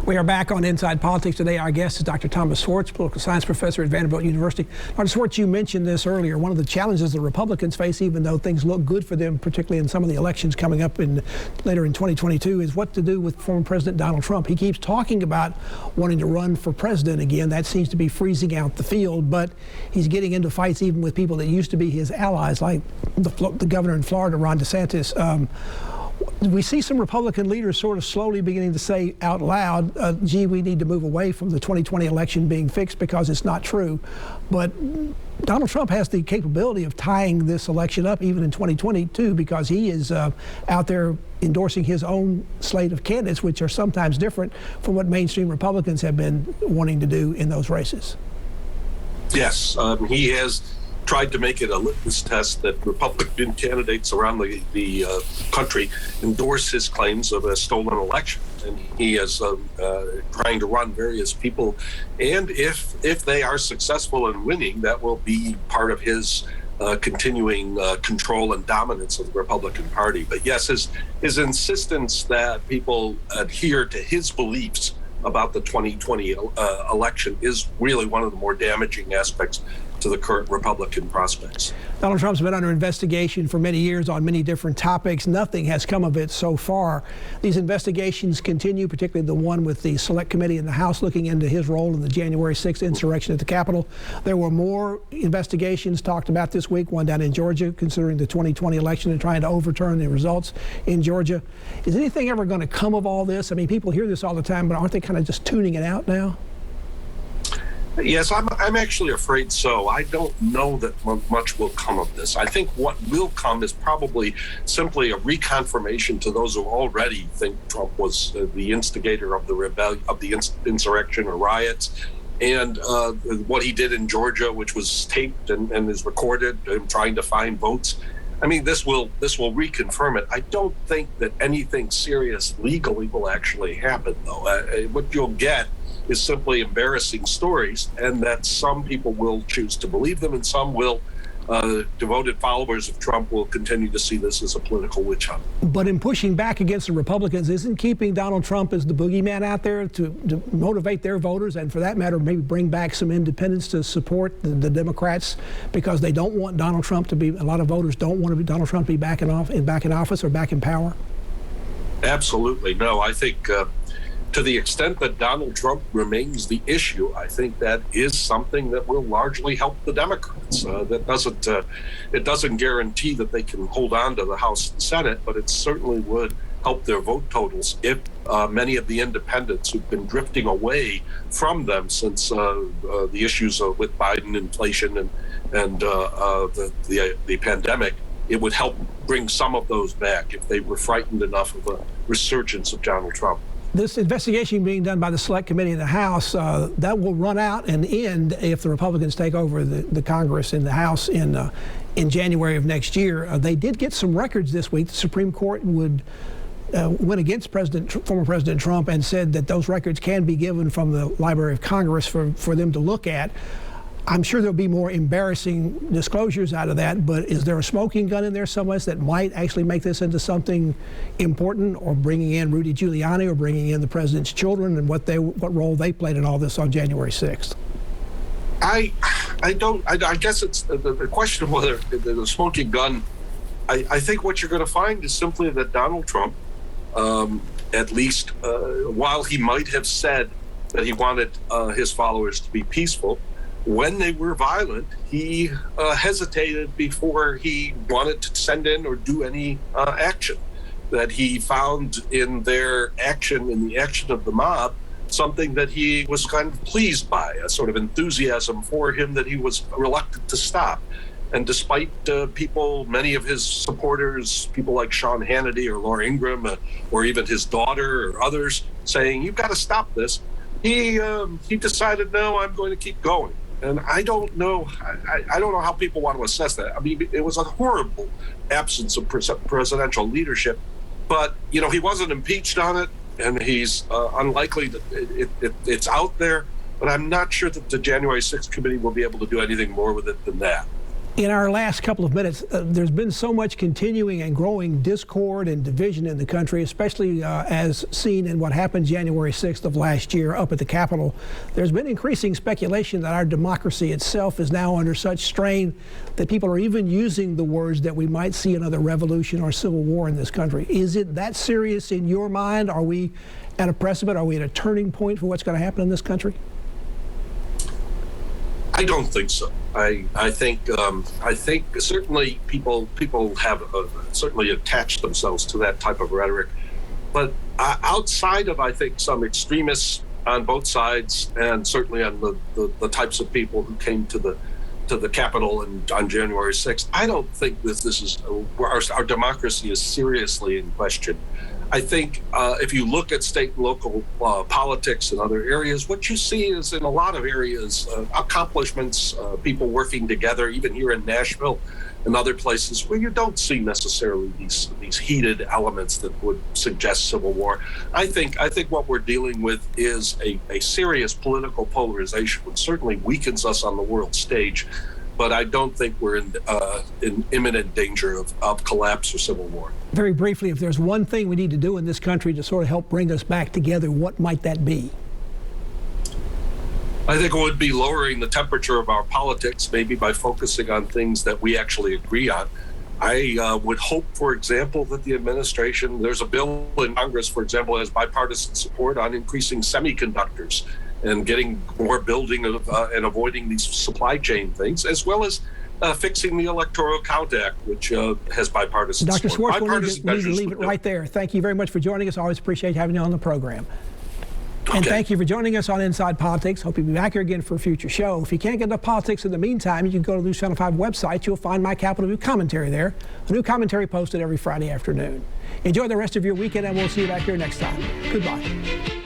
We are back on Inside Politics today. Our guest is Dr. Thomas Schwartz, political science professor at Vanderbilt University. Dr. Schwartz, you mentioned this earlier. One of the challenges the Republicans face, even though things look good for them, particularly in some of the elections coming up later in 2022, is what to do with former President Donald Trump. He keeps talking about wanting to run for president again. That seems to be freezing out the field, but he's getting into fights even with people that used to be his allies, like the governor in Florida, Ron DeSantis. We see some Republican leaders sort of slowly beginning to say out loud, gee, we need to move away from the 2020 election being fixed because it's not true. But Donald Trump has the capability of tying this election up even in 2022 because he is out there endorsing his own slate of candidates, which are sometimes different from what mainstream Republicans have been wanting to do in those races. Yes, he has tried to make it a litmus test that Republican candidates around the country endorse his claims of a stolen election. And he is trying to run various people. And if they are successful in winning, that will be part of his continuing control and dominance of the Republican Party. But yes, his insistence that people adhere to his beliefs about the 2020 election is really one of the more damaging aspects to the current Republican prospects. Donald Trump's been under investigation for many years on many different topics. Nothing has come of it so far. These investigations continue, particularly the one with the Select Committee in the House looking into his role in the January 6th insurrection at the Capitol. There were more investigations talked about this week, one down in Georgia, considering the 2020 election and trying to overturn the results in Georgia. Is anything ever going to come of all this? I mean, people hear this all the time, but aren't they kind of just tuning it out now? Yes, I'm actually afraid so. I don't know that much will come of this. I think what will come is probably simply a reconfirmation to those who already think Trump was the instigator of the rebellion, of the insurrection or riots, and what he did in Georgia, which was taped and is recorded, him trying to find votes. I mean, this will reconfirm it. I don't think that anything serious legally will actually happen, though. What you'll get is simply embarrassing stories, and that some people will choose to believe them, and some will, devoted followers of Trump, will continue to see this as a political witch hunt. But in pushing back against the Republicans, isn't keeping Donald Trump as the boogeyman out there to motivate their voters, and for that matter, maybe bring back some independents to support the Democrats, because they don't want Donald Trump to be, a lot of voters don't want Donald Trump to be back in office or back in power? Absolutely. No, I think to the extent that Donald Trump remains the issue, I think that is something that will largely help the Democrats. It doesn't guarantee that they can hold on to the House and Senate, but it certainly would help their vote totals if many of the independents who've been drifting away from them since the issues with Biden, inflation, and the pandemic, it would help bring some of those back if they were frightened enough of a resurgence of Donald Trump. This investigation being done by the Select Committee in the House, that will run out and end if the Republicans take over the Congress in the House in January of next year. They did get some records this week. The Supreme Court went against former President Trump and said that those records can be given from the Library of Congress for them to look at. I'm sure there'll be more embarrassing disclosures out of that, but is there a smoking gun in there somewhere that might actually make this into something important, or bringing in Rudy Giuliani or bringing in the president's children and what role they played in all this on January 6th? I guess it's the question of whether the smoking gun. I think what you're going to find is simply that Donald Trump, at least while he might have said that he wanted his followers to be peaceful, when they were violent, he hesitated before he wanted to send in or do any action. That he found in their action, in the action of the mob, something that he was kind of pleased by, a sort of enthusiasm for him that he was reluctant to stop. And despite many of his supporters, people like Sean Hannity or Laura Ingraham, or even his daughter or others saying, you've got to stop this, he decided, no, I'm going to keep going. And I don't know how people want to assess that. I mean, it was a horrible absence of presidential leadership, but he wasn't impeached on it, and he's unlikely that it's out there. But I'm not sure that the January 6th committee will be able to do anything more with it than that. In our last couple of minutes, there's been so much continuing and growing discord and division in the country, especially as seen in what happened January 6th of last year up at the Capitol. There's been increasing speculation that our democracy itself is now under such strain that people are even using the words that we might see another revolution or civil war in this country. Is it that serious in your mind? Are we at a precipice? Are we at a turning point for what's going to happen in this country? I don't think so. I think certainly people have certainly attached themselves to that type of rhetoric, but outside of, I think, some extremists on both sides, and certainly on the types of people who came to the Capitol and on January 6th, I don't think this is our democracy is seriously in question. I think if you look at state and local politics in other areas, what you see is in a lot of areas accomplishments, people working together, even here in Nashville and other places where you don't see necessarily these heated elements that would suggest civil war. I think what we're dealing with is a serious political polarization, which certainly weakens us on the world stage. But I don't think we're in imminent danger of collapse or civil war. Very briefly, if there's one thing we need to do in this country to sort of help bring us back together, what might that be? I think it would be lowering the temperature of our politics, maybe by focusing on things that we actually agree on. I would hope, for example, that the administration, there's a bill in Congress, for example, has bipartisan support on increasing semiconductors and getting more building of, and avoiding these supply chain things, as well as fixing the Electoral Count Act, which has bipartisan Dr. support. Schwartz, we need to leave it right there. Thank you very much for joining us. I always appreciate having you on the program. Okay. And thank you for joining us on Inside Politics. Hope you'll be back here again for a future show. If you can't get enough politics in the meantime, you can go to the News Channel 5 website. You'll find my Capitol View commentary there. A new commentary posted every Friday afternoon. Enjoy the rest of your weekend, and we'll see you back here next time. Goodbye.